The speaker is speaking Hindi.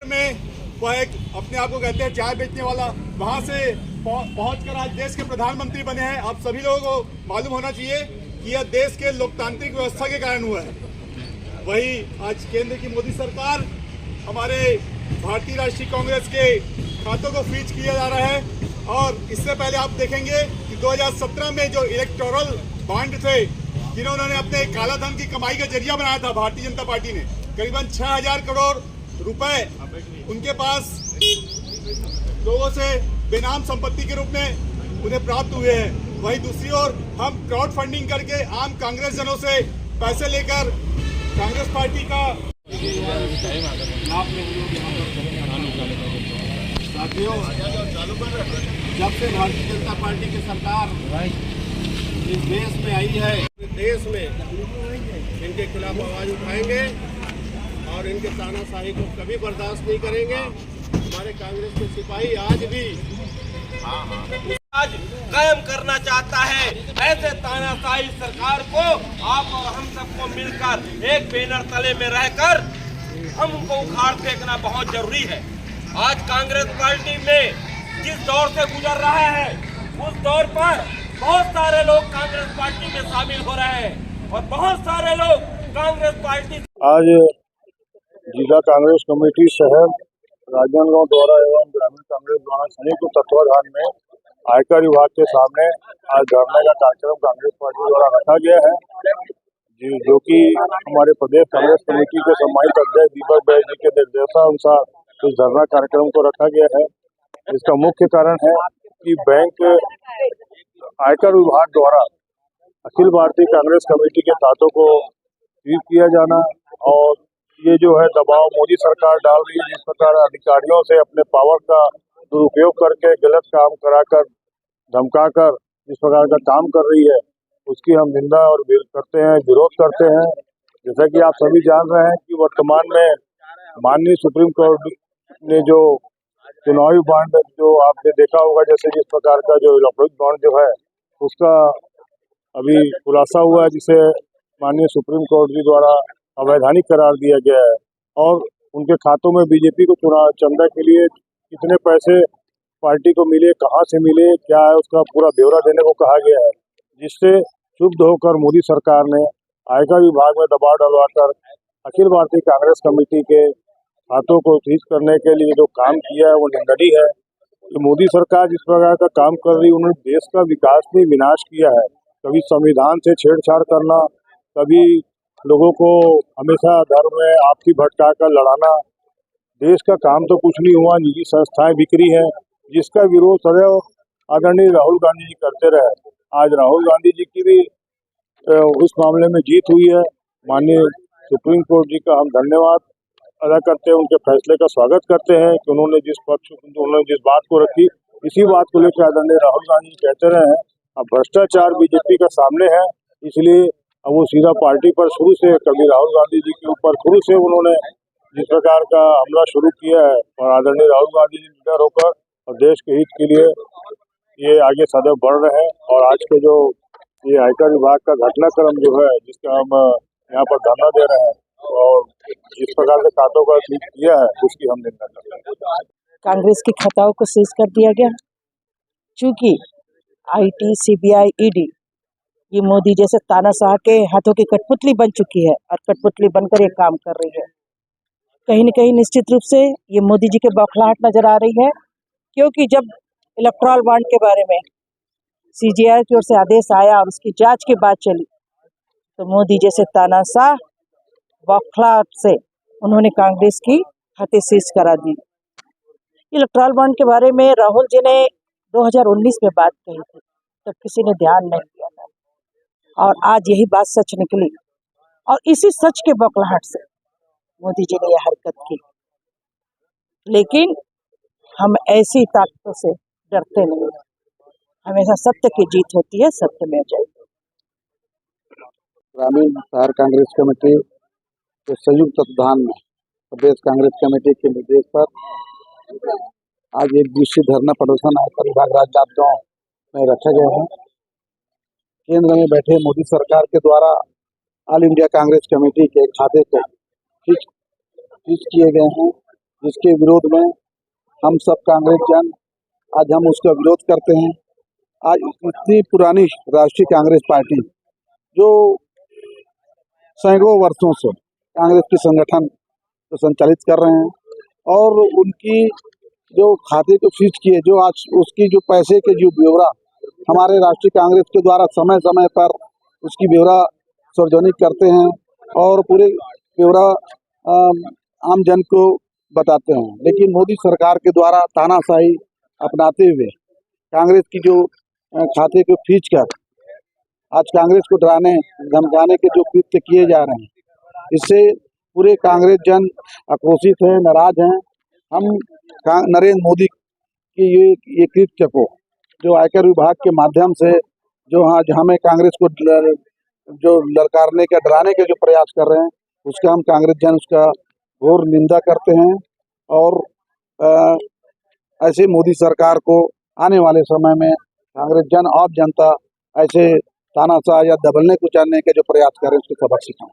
में वह एक अपने आप को कहते हैं चाय बेचने वाला, वहां से पहुंचकर आज देश के प्रधानमंत्री बने हैं। आप सभी लोगों को मालूम होना चाहिए कि यह देश के लोकतांत्रिक व्यवस्था के कारण हुआ है। वही आज केंद्र की मोदी सरकार हमारे भारतीय राष्ट्रीय कांग्रेस के खातों को फ्रीज किया जा रहा है। और इससे पहले आप देखेंगे कि 2017 में जो इलेक्टोरल बॉन्ड थे, जिन्होंने अपने काला धन की कमाई का जरिया बनाया था भारतीय जनता पार्टी ने, करीबन 6000 करोड़ रुपए उनके पास लोगों से बेनाम संपत्ति के रूप में उन्हें प्राप्त हुए हैं। वहीं दूसरी ओर हम क्राउड फंडिंग करके आम कांग्रेस जनों से पैसे लेकर कांग्रेस पार्टी का साथियों, जब से भारतीय जनता पार्टी की सरकार इस देश में आई है, देश में इनके खिलाफ आवाज उठाएंगे और इनके तानाशाही को कभी बर्दाश्त नहीं करेंगे। हमारे कांग्रेस के सिपाही आज भी आज कायम करना चाहता है। ऐसे तानाशाही सरकार को आप और हम सबको मिलकर एक बैनर तले में रहकर हम उनको उखाड़ फेंकना बहुत जरूरी है। आज कांग्रेस पार्टी में जिस दौर से गुजर रहा है, उस दौर पर बहुत सारे लोग कांग्रेस पार्टी में शामिल हो रहे हैं और बहुत सारे लोग कांग्रेस पार्टी आज जिला कांग्रेस कमेटी शहर राजनांदगांव द्वारा एवं ग्रामीण कांग्रेस द्वारा संयुक्त तत्वाधान में आयकर विभाग के सामने आज धरने का कार्यक्रम कांग्रेस पार्टी द्वारा रखा गया है, जो कि हमारे प्रदेश कांग्रेस कमेटी के सम्मानित अध्यक्ष दीपक बैज जी के निर्देशानुसार इस धरना कार्यक्रम को रखा गया है। इसका मुख्य कारण है कि बैंक आयकर विभाग द्वारा अखिल भारतीय कांग्रेस कमेटी के खातों को फ्रीज किया जाना और ये जो है दबाव मोदी सरकार डाल रही है, जिस प्रकार अधिकारियों से अपने पावर का दुरुपयोग करके गलत काम कराकर धमकाकर जिस प्रकार का काम कर रही है, उसकी हम निंदा और करते हैं, विरोध करते हैं। जैसा कि आप सभी जान रहे हैं कि वर्तमान में माननीय सुप्रीम कोर्ट ने जो चुनावी बॉन्ड जो आपने देखा होगा, जैसे जिस प्रकार का जो इलेक्ट्रॉनिक बॉन्ड जो है उसका अभी खुलासा हुआ है, जिसे माननीय सुप्रीम कोर्ट जी द्वारा अवैधानिक करार दिया गया है और उनके खातों में बीजेपी को चुनाव चंदा के लिए कितने पैसे पार्टी को मिले, कहां से मिले, क्या है, उसका पूरा ब्यौरा देने को कहा गया है। जिससे क्षुब्ध होकर मोदी सरकार ने आयकर विभाग में दबाव डलवाकर अखिल भारतीय कांग्रेस कमेटी के खातों को फ्रीज करने के लिए जो काम किया है वो निंदनीय है। तो मोदी सरकार जिस प्रकार का काम कर रही है, उन्होंने देश का विकास भी विनाश किया है। कभी संविधान से छेड़छाड़ करना, कभी लोगों को हमेशा धर्म में आपसी भटका कर लड़ाना। देश का काम तो कुछ नहीं हुआ, निजी संस्थाएं बिखरी हैं, जिसका विरोध सदैव आदरणीय राहुल गांधी जी करते रहे। आज राहुल गांधी जी की भी उस मामले में जीत हुई है। माननीय सुप्रीम कोर्ट जी का हम धन्यवाद अदा करते हैं, उनके फैसले का स्वागत करते हैं कि उन्होंने जिस बात को रखी, इसी बात को लेकर आदरणीय राहुल गांधी जी कहते रहे हैं। अब भ्रष्टाचार बीजेपी का सामने है, इसलिए अब वो सीधा पार्टी पर शुरू से, कभी राहुल गांधी जी के ऊपर शुरू से उन्होंने जिस प्रकार का हमला शुरू किया है, और आदरणीय राहुल गांधी जी लीडर होकर और देश के हित के लिए ये आगे सदैव बढ़ रहे हैं। और आज के जो ये आयकर विभाग का घटनाक्रम जो है, जिसका हम यहाँ पर धरना दे रहे हैं और जिस प्रकार से खातों का सीज किया है, उसकी हम निंदा कर रहे हैं। कांग्रेस के खाताओं को सीज कर दिया गया, चूंकि IT, CBI, ED ये मोदी जैसे तानाशाह के हाथों की कठपुतली बन चुकी है और कठपुतली बनकर ये काम कर रही है। कहीं न कहीं निश्चित रूप से ये मोदी जी के बौखलाहट नजर आ रही है, क्योंकि जब इलेक्टोरल बॉन्ड के बारे में CJI की ओर से आदेश आया और उसकी जांच की बात चली, तो मोदी जैसे तानाशाह बौखलाहट से उन्होंने कांग्रेस की खाते सीज करा दी। इलेक्टोरल बॉन्ड के बारे में राहुल जी ने 2019 में बात कही थी, तब किसी ने ध्यान नहीं दिया था, और आज यही बात सच निकली और इसी सच के बौखलाहट से मोदी जी ने यह हरकत की। लेकिन हम ऐसी ताकतों से डरते नहीं हैं, हमेशा सत्य की जीत होती है, सत्य में जाएगी। ग्रामीण शहर कांग्रेस कमेटी के संयुक्त तत्वाधान में प्रदेश कांग्रेस कमेटी के निर्देश पर आज एक दिवसीय धरना प्रदर्शन आयकर विभाग राजनांदगांव में रखा गया है। केंद्र में बैठे मोदी सरकार के द्वारा ऑल इंडिया कांग्रेस कमेटी के खाते को फ्रीज किए गए हैं जिसके विरोध में हम सब कांग्रेस जन आज हम उसका विरोध करते हैं। आज इतनी पुरानी राष्ट्रीय कांग्रेस पार्टी जो सैकड़ों वर्षों से कांग्रेस के संगठन को संचालित कर रहे हैं और उनकी जो खाते को फ्रीज किए, जो आज उसकी जो पैसे के जो ब्यौरा हमारे राष्ट्रीय कांग्रेस के द्वारा समय समय पर उसकी ब्यौरा सार्वजनिक करते हैं और पूरे ब्यौरा आम जन को बताते हैं। लेकिन मोदी सरकार के द्वारा तानाशाही अपनाते हुए कांग्रेस की जो खाते को फ्रीज कर आज कांग्रेस को डराने धमकाने के जो कृत्य किए जा रहे हैं, इससे पूरे कांग्रेस जन आक्रोशित हैं, नाराज हैं। हम नरेंद्र मोदी की ये कृत्य को जो आयकर विभाग के माध्यम से जो आज हमें कांग्रेस को जो ललकारने का डराने के जो प्रयास कर रहे हैं, उसका हम कांग्रेस जन उसका घोर निंदा करते हैं और ऐसे मोदी सरकार को आने वाले समय में कांग्रेस जन और जनता ऐसे तानाशाह या दबलने कुचलने के जो प्रयास करें उसको सबक सिखाएं।